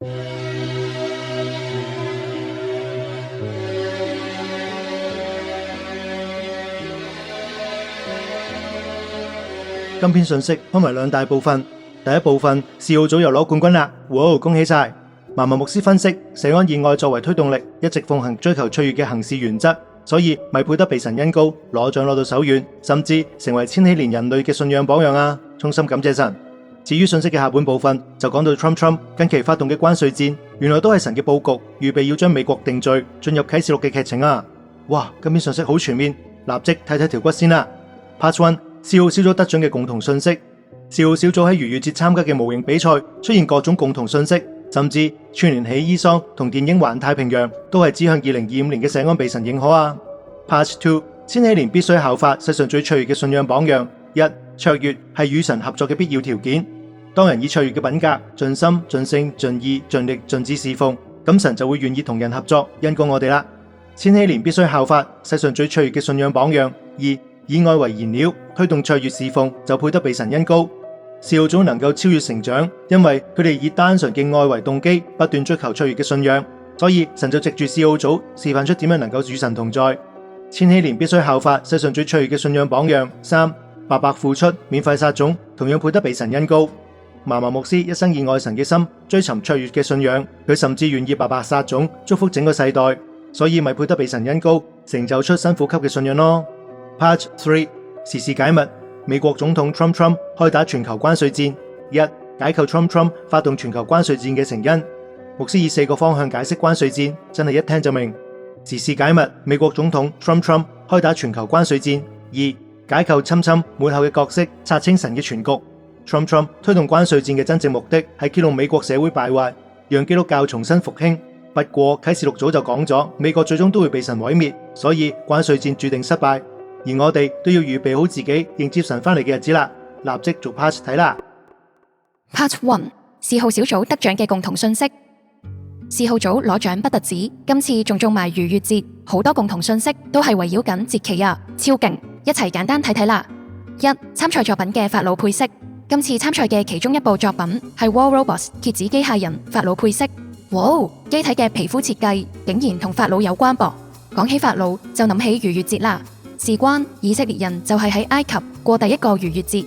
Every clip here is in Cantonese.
今篇信息分為兩大部分，第一部分4號組又攞冠軍啦，哇，恭喜晒！麻麻牧師分析，社安以愛作為推動力，一直奉行追求卓越嘅行事原則，所以咪配得被神恩膏，攞獎攞到手軟，甚至成為千禧年人類嘅信仰榜樣啊！衷心感謝神。至於信息嘅下半部分，就講到 Trump 近期發動嘅關稅戰，原來都係神嘅佈局，預備要將美國定罪，進入啟示錄嘅劇情啊！哇，今篇信息好全面，立即睇睇條骨先啦。Part 1，4號小組得獎嘅共同信息。4號小組喺逾越節參加嘅模型比賽出現各種共同信息，甚至串聯起伊桑同電影環太平洋，都係指向2025年嘅社安被神認可啊。Part 2，千禧年必須效法世上最卓越嘅信仰榜樣。一，卓越係與神合作嘅必要條件。當人以卓越嘅品格，盡心、盡性、盡意、盡力、盡志侍奉，咁神就會願意同人合作，恩膏我哋啦。千禧年必須效法世上最卓越嘅信仰榜樣。二，以愛為燃料，推動卓越侍奉，就配得被神恩膏。4號組能夠超越成長，因為佢哋以單純嘅愛為動機，不斷追求卓越嘅信仰，所以神就藉住4號組示範出點樣能夠與神同在。千禧年必須效法世上最卓越嘅信仰榜樣。3，白白付出，免費撒種，同樣配得被神恩膏。麻麻牧師一生以愛神嘅心，追尋卓越嘅信仰，佢甚至願意白白撒種，祝福整個世代，所以咪配得被神恩膏，成就出新苦級嘅信仰咯。Part 3，時事解密，美國總統 Trump 開打全球關稅戰。一，解構 Trump 發動全球關稅戰嘅成因。牧師以4個方向解釋關稅戰，真係一聽就明。時事解密，美國總統 Trump 開打全球關稅戰。2，解構侵末後嘅角色，查清神嘅全局。Trump 推動關稅戰嘅真正目的係揭露美國社會敗壞，讓基督教重新復興。不過啟示錄早就講咗，美國最終都會被神毀滅，所以關稅戰注定失敗。而我哋都要預備好自己迎接神返嚟嘅日子啦，立即做 Part 睇啦。Part 1， 4號小組得獎嘅共同信息。4號組攞獎不特止，今次仲中埋逾越節，好多共同信息都係圍繞緊節期啊，超勁！一齊簡單睇睇啦。一，參賽作品嘅法老配色。今次參賽嘅其中一部作品係 War Robots 蠍子機械人法老配色。哇，機體嘅皮膚設計竟然同法老有關噃！講起法老就諗起逾越節啦。事關以色列人就係喺埃及過第一個逾越節，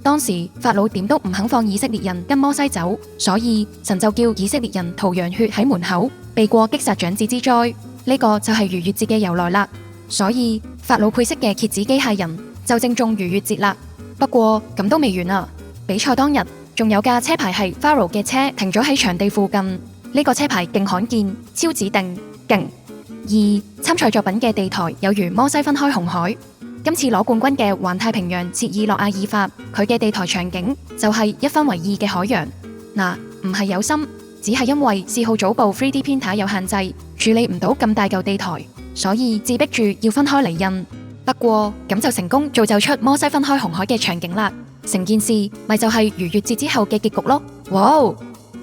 當時法老點都唔肯放以色列人跟摩西走，所以神就叫以色列人塗羊血喺門口，避過擊殺長子之災。呢個就係逾越節嘅由來啦。所以法老配色嘅蠍子機械人就正中逾越節啦。不過咁都未完啊！比賽當日仲有架車牌係 Pharaoh 嘅車停咗喺場地附近，呢個車牌勁罕見，超指定，勁。二，參賽作品嘅地台有如摩西分開紅海。今次攞冠軍嘅環太平洋切爾諾亞爾法，佢嘅地台場景就係1分為2嘅海洋。嗱，唔係有心，只係因為4號組部 3D printer 有限制，處理唔到咁大嚿地台，所以自逼住要分開嚟印。不過咁就成功造就出摩西分開紅海嘅場景啦。成件事咪就係逾越節之後嘅結局咯。哇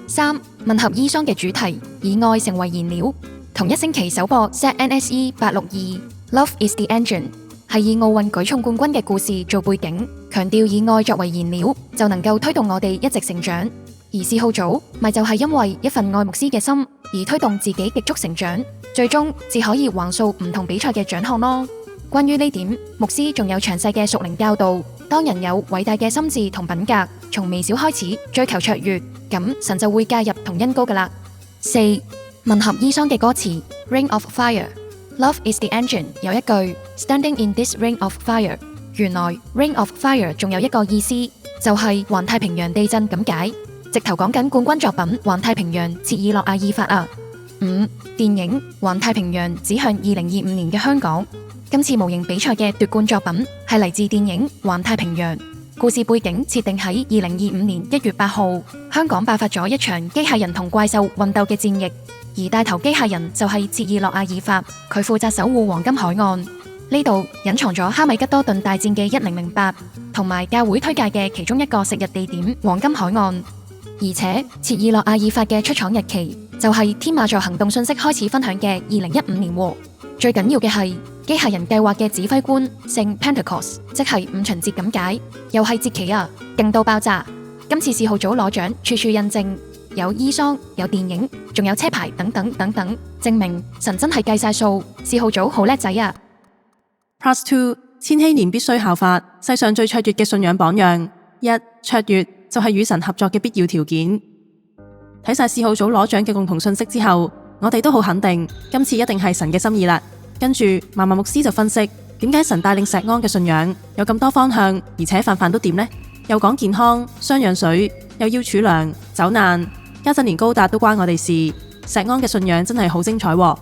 ！3，吻合伊桑嘅主題，以愛成為燃料。同一星期首播 ZNSE 862 Love is the Engine， 係以奧運舉重冠軍嘅故事做背景，強調以愛作為燃料就能夠推動我哋一直成長。而4號組咪就係因為一份愛牧師嘅心而推動自己極速成長，最終只可以橫掃唔同比賽嘅獎項咯。關於呢點，牧師仲有詳細嘅屬靈教導。當人有偉大嘅心智同品格，從微小開始追求卓越，咁神就會介入同恩膏噶啦。4，吻合伊桑嘅歌詞 Ring of Fire，Love is the engine 有一句 Standing in this ring of fire， 原來 Ring of Fire 仲有一個意思，就係環太平洋地震咁解，直頭講緊冠軍作品環太平洋切爾諾亞爾法啊。5，電影環太平洋指向2025年嘅香港。今次模型比賽嘅奪冠作品係嚟自電影《環太平洋》，故事背景設定喺2025年1月8號，香港爆發咗一場機械人同怪獸混鬥嘅戰役，而帶頭機械人就係切爾諾亞爾法，佢負責守護黃金海岸。呢度隱藏咗哈米吉多頓大戰嘅1008，同埋教會推介嘅其中一個食日地點黃金海岸。而且切爾諾亞爾法嘅出廠日期就係天馬座行動信息開始分享嘅2015年喎。最緊要嘅係機械人計劃嘅指揮官聖 Pentecost， 即係五旬節咁解，又係節期啊，勁到爆炸。今次4號組攞獎，處處印證有醫桑，有電影，仲有車牌等等等等，證明神真係計晒數。四號組好叻仔啊！ Part2 千禧年必須效法世上最卓越嘅信仰榜樣。一、卓越就係與神合作嘅必要條件。睇晒四號組攞獎嘅共同信息之後，我哋都好肯定今次一定係神嘅心意啦。跟住嫲嫲牧師就分析點解神帶領石安嘅信仰有咁多方向，而且飯飯都掂呢？又講健康、雙氧水，又要儲糧、走難，家陣連高達都關我哋事。石安嘅信仰真係好精彩喎。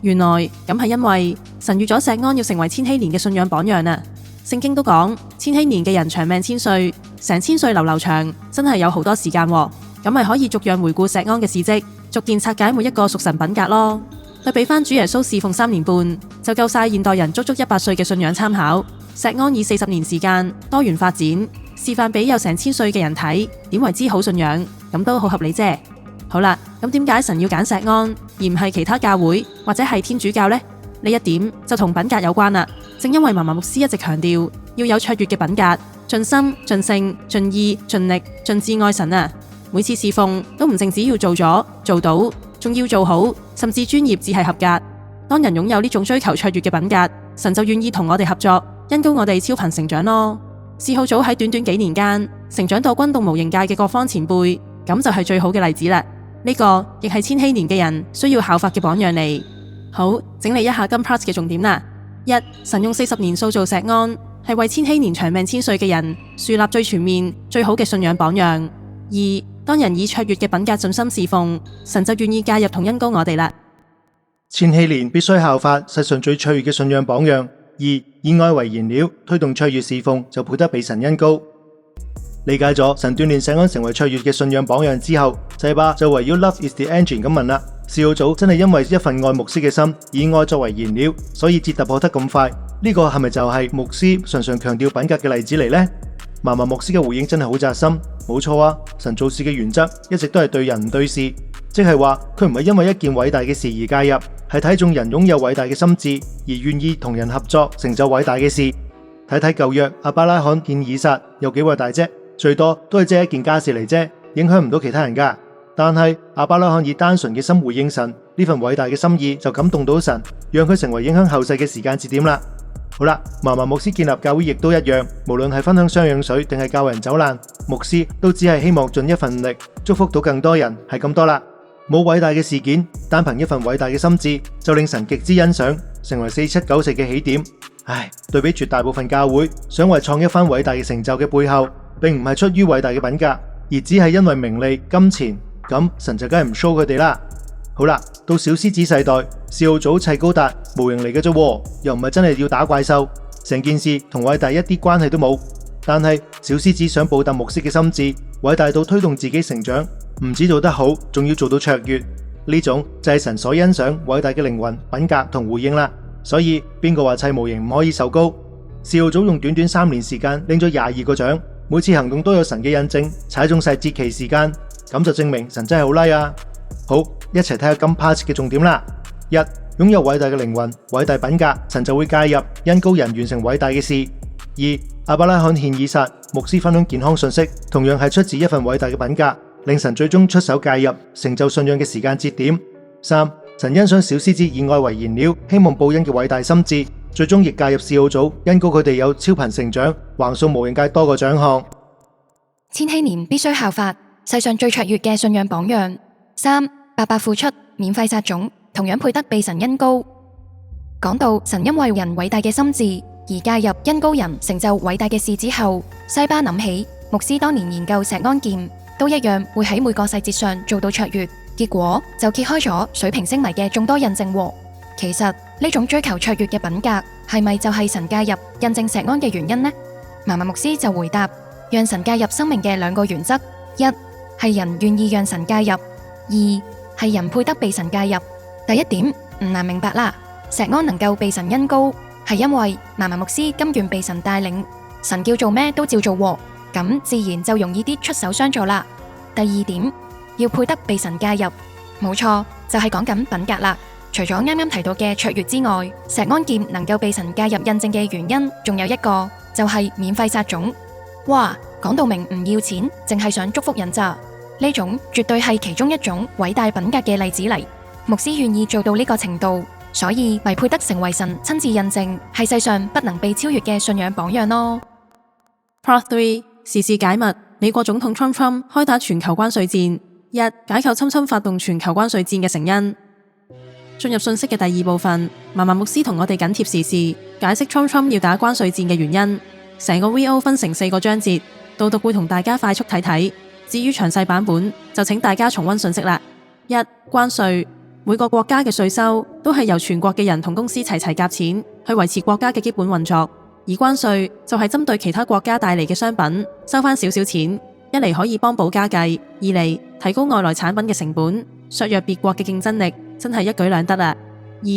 原來咁係因為神預咗石安要成為千禧年嘅信仰榜樣啊！聖經都講千禧年嘅人長命千歲，成千歲流流長，真係有好多時間喎。咁咪可以逐樣回顧石安嘅事蹟，逐件拆解每一個屬神品格咯。對比翻主耶穌侍奉3年半，就夠晒現代人足足100歲嘅信仰參考。石安以40年時間多元發展，示範俾有成千歲嘅人睇，點為之好信仰，咁都好合理啫。好啦，咁點解神要揀石安，而唔係其他教會或者係天主教呢？呢一點就同品格有關啦。正因為嫲嫲牧師一直強調要有卓越嘅品格，盡心、盡性、盡意、盡力、盡智愛神啊！每次侍奉都唔淨止要做咗做到，仲要做好，甚至專業至係合格。當人擁有呢種追求卓越嘅品格，神就願意同我哋合作，恩膏我哋超頻成長咯。四號組喺短短幾年間成長到轟動模型界嘅各方前輩，咁就係最好嘅例子啦。呢個亦係千禧年嘅人需要效法嘅榜樣嚟。好，整理一下今 part 嘅重點啦。一、神用40年塑造石安，係為千禧年長命千歲嘅人樹立最全面、最好嘅信仰榜樣。二、當人以卓越嘅品格盡心侍奉，神就願意介入同恩膏我哋啦。千禧年必須效法世上最卓越嘅信仰榜樣。二、以愛為燃料，推動卓越侍奉，就配得被神恩膏。理解咗神鍛煉石安成為卓越嘅信仰榜樣之後，細巴就圍繞 Love is the engine 咁問啦。四號組真係因為一份愛牧師嘅心，以愛作為燃料，所以至突破得咁快。呢個係咪就係牧師常常強調品格嘅例子嚟呢？嫲嫲牧師嘅回應真係好扎心。冇錯啊，神做事嘅原則一直都係對人唔對事，即係話佢唔係因為一件偉大嘅事而介入，係睇中人擁有偉大嘅心智，而願意同人合作成就偉大嘅事。睇睇舊約亞伯拉罕獻以撒有幾偉大啫？最多都係一件家事嚟啫，影響唔到其他人噶。但係亞伯拉罕以單純嘅心回應神，呢份偉大嘅心意就感動到神，讓佢成為影響後世嘅時間節點啦。好啦，嫲嫲牧師建立教會亦都一樣，無論係分享雙氧水定係教人走難，牧師都只係希望盡一份力，祝福到更多人，係咁多啦。冇偉大嘅事件，單憑一份偉大嘅心智，就令神極之欣賞，成為4794嘅起點。唉，對比絕大部分教會想為創一番偉大嘅成就嘅背後，並唔係出於偉大嘅品格，而只係因為名利、金錢，咁神就梗係唔 show 佢哋啦。好啦，到小獅子世代，四號組砌高達模型嚟嘅啫，又唔係真係要打怪獸，成件事同偉大一啲關係都冇。但係小獅子想報答牧師嘅心智，偉大到推動自己成長，唔止做得好，仲要做到卓越，呢種就係神所欣賞偉大嘅靈魂、品格同回應啦。所以邊個話砌模型唔可以受膏？四號組用短短3年時間拎咗22個獎，每次行動都有神嘅印證，踩中晒節期時間，咁就證明神真係好叻啊！好，一齊睇下今 part 嘅重點啦。一、擁有偉大嘅靈魂、偉大品格，神就會介入，恩膏人完成偉大嘅事。二、亞伯拉罕獻以撒，牧師分享健康信息，同樣係出自一份偉大嘅品格，令神最終出手介入，成就信仰嘅時間節點。三、神欣賞小獅子以愛為燃料，希望報恩嘅偉大心智，最終亦介入四號組，恩膏佢哋有超頻成長，橫掃無形界多個獎項。千禧年必須效法世上最卓越嘅信仰榜樣。三、白白付出，免費撒種，同樣配得被神恩膏。講到神因為人偉大嘅心智而介入恩膏人成就偉大嘅事之後，西巴諗起牧師當年研究石安劍，都一樣會喺每個細節上做到卓越，結果就揭開咗水平星迷嘅眾多印證喎。其實呢種追求卓越嘅品格係咪就係神介入印證石安嘅原因呢？嫲嫲牧師就回答，讓神介入生命嘅2個原則：一係人願意讓神介入；二係人配得被神介入。第一點唔難明白啦，石安能夠被神恩膏，係因為嫲嫲牧師甘願被神帶領，神叫做咩都照做喎，咁自然就容易啲出手相助啦。第二點要配得被神介入，冇錯，就係講緊品格啦。除咗啱啱提到嘅卓越之外，石安劍能夠被神介入印證嘅原因，仲有一個就係免費撒種。哇，講到明唔要錢，淨係想祝福人咋？呢種絕對係其中一種偉大品格嘅例子嚟。牧師願意做到呢個程度，所以咪配得成為神親自印證係世上不能被超越嘅信仰榜樣咯。Part 3時事解密：美國總統 Trump 開打全球關稅戰。一、解構侵發動全球關稅戰嘅成因。進入信息嘅第二部分，嫲嫲牧師同我哋緊貼時事，解釋 Trump 要打關稅戰嘅原因。成個 VO 分成4個章節，導讀會同大家快速睇睇。至於詳細版本，就請大家重溫信息啦。一、關稅。每個國家嘅稅收都係由全國嘅人同公司齊齊夾錢去維持國家嘅基本運作，而關稅就係針對其他國家帶嚟嘅商品收返少少錢，一嚟可以幫補家計，二嚟提高外來產品嘅成本，削弱別國嘅競爭力，真係一舉兩得啊。二、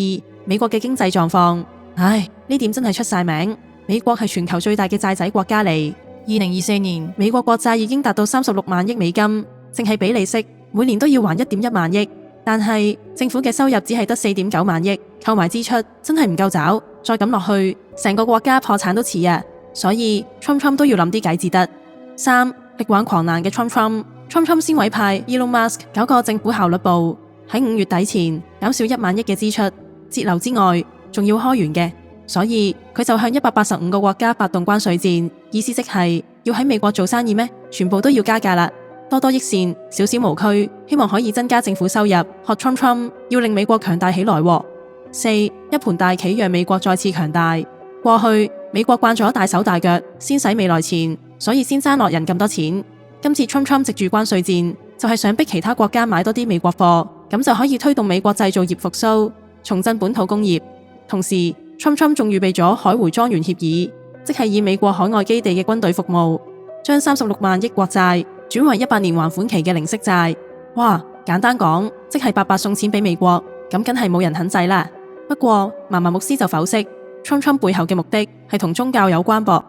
美國嘅經濟狀況，呢點真係出晒名，美國係全球最大嘅債仔國家嚟。2024年美國國債已經達到36萬億美金，淨係俾利息，每年都要還1.1萬億。但係政府嘅收入只係得4.9萬億，扣埋支出真係唔夠找，再咁落去，成個國家破產都似啊！所以 Trump 都要諗啲計至得。三、力挽狂瀾嘅 Trump 先委派 Elon Musk 搞個政府效率部，喺5月底前減少1萬億嘅支出，節流之外，仲要開源嘅，所以佢就向185個國家發動關稅戰，意思即係要喺美國做生意咩？全部都要加價啦！多多益善，少少無拘，希望可以增加政府收入。學 Trump 要令美國強大起來。四、一盤大棋讓美國再次強大。過去美國慣咗大手大腳，先使未來錢，所以先爭落人咁多錢。今次 Trump 藉住關稅戰，就係想逼其他國家買多啲美國貨，咁就可以推動美國製造業復甦，重振本土工業。同時 Trump 仲預備咗海回莊園協議，即係以美國海外基地嘅軍隊服務，將36萬億國債轉為100年還款期嘅零息債。哇，簡單講，即係白白送錢俾美國，咁梗係冇人肯制啦。不過嫲嫲牧師就剖析 Trump 背後嘅目的係同宗教有關噃。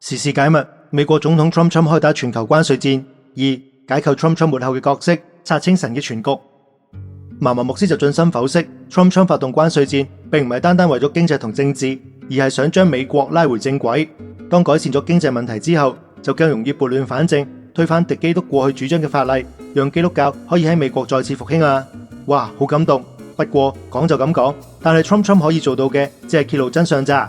時事解密：美國總統 Trump 開打全球關稅戰。二、解構 Trump 末後嘅角色，拆清神嘅全局。嫲嫲牧師就進心剖析 Trump 發動關稅戰，並唔係單單為咗經濟同政治，而係想將美國拉回正軌。當改善咗經濟問題之後，就更容易撥亂反正，推翻敵基督過去主張嘅法例，讓基督教可以喺美國再次復興啊！哇，好感動。不過講就咁講，但係 Trump 可以做到嘅，只係揭露真相咋。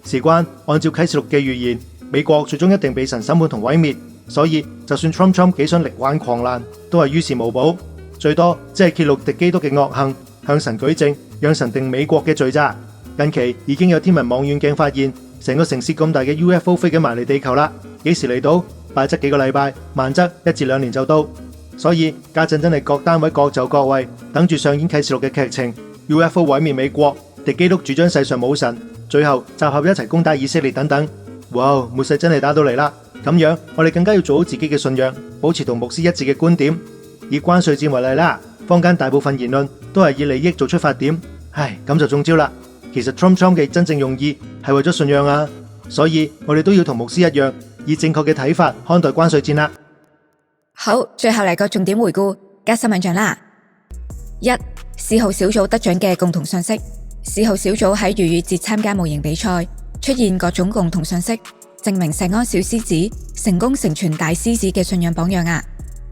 事關按照啟示錄嘅預言，美國最終一定被神審判同毀滅，所以就算 Trump 幾想力挽狂瀾，都係於事無補，最多只係揭露敵基督嘅惡行，向神舉證，讓神定美國嘅罪咋。近期已經有天文望遠鏡發現，成個城市咁大嘅 UFO 飛緊埋嚟地球啦，幾時嚟到？快則幾個禮拜，慢則1至2年就到。所以家陣真係各單位各就各位，等住上演啟示錄嘅劇情。UFO 毀滅美國，敵基督主張世上冇神，最後集合一齊攻打以色列等等。哇，末世真係打到嚟啦！咁樣我哋更加要做好自己嘅信仰，保持同牧師一致嘅觀點。以關稅戰為例啦，坊間大部分言論都係以利益做出發點，咁就中招啦。其實 Trump 嘅真正用意係為咗信仰啊，所以我哋都要同牧師一樣，以正確嘅睇法看待關稅戰啦。好，最後嚟個重點回顧，加新聞獎啦。一、嗜好小組得獎嘅共同信息。嗜好小組喺逾越節參加模型比賽，出現各種共同信息，證明石安小獅子成功成全大獅子嘅信仰榜樣啊。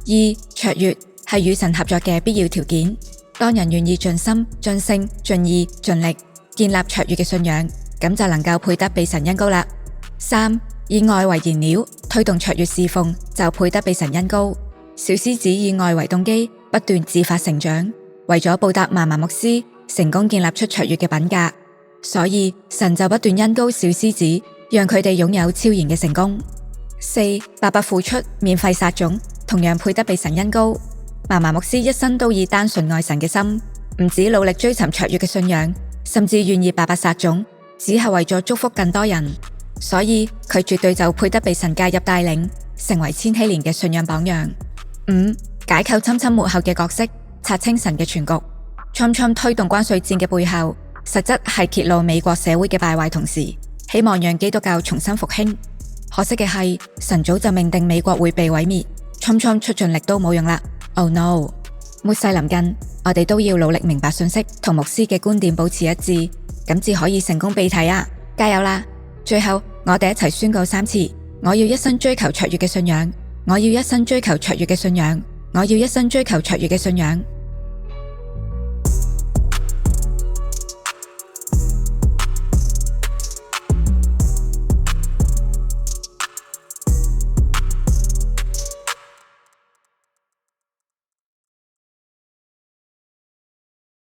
二、卓越係與神合作嘅必要條件，當人願意盡心、盡性、盡意、盡力建立卓越嘅信仰，咁就能夠配得被神恩膏啦。三、以愛為燃料，推動卓越侍奉，就配得被神恩膏。小獅子以愛為動機，不斷自發成長，為咗報答嫲嫲牧師，成功建立出卓越嘅品格，所以神就不斷恩膏小獅子，讓佢哋擁有超然嘅成功。四、白白付出，免費撒種，同樣配得被神恩膏。嫲嫲牧師一生都以單純愛神嘅心，唔止努力追尋卓越嘅信仰，甚至願意白白撒種，只係為咗祝福更多人。所以佢絕對就配得被神介入帶領，成為千禧年嘅信仰榜樣。五、解構侵末後嘅角色，拆清神嘅全局。Trump 推動關稅戰嘅背後，實質係揭露美國社會嘅敗壞，同時希望讓基督教重新復興。可惜嘅係，神早就命定美國會被毀滅，Trump 出盡力都冇用啦。Oh no！ 末世臨近，我哋都要努力明白信息，同牧師嘅觀點保持一致，咁至可以成功避題啊！加油啦！最後，我哋一齊宣告3次：我要一生追求卓越嘅信仰，我要一生追求卓越嘅信仰，我要一生追求卓越嘅信仰。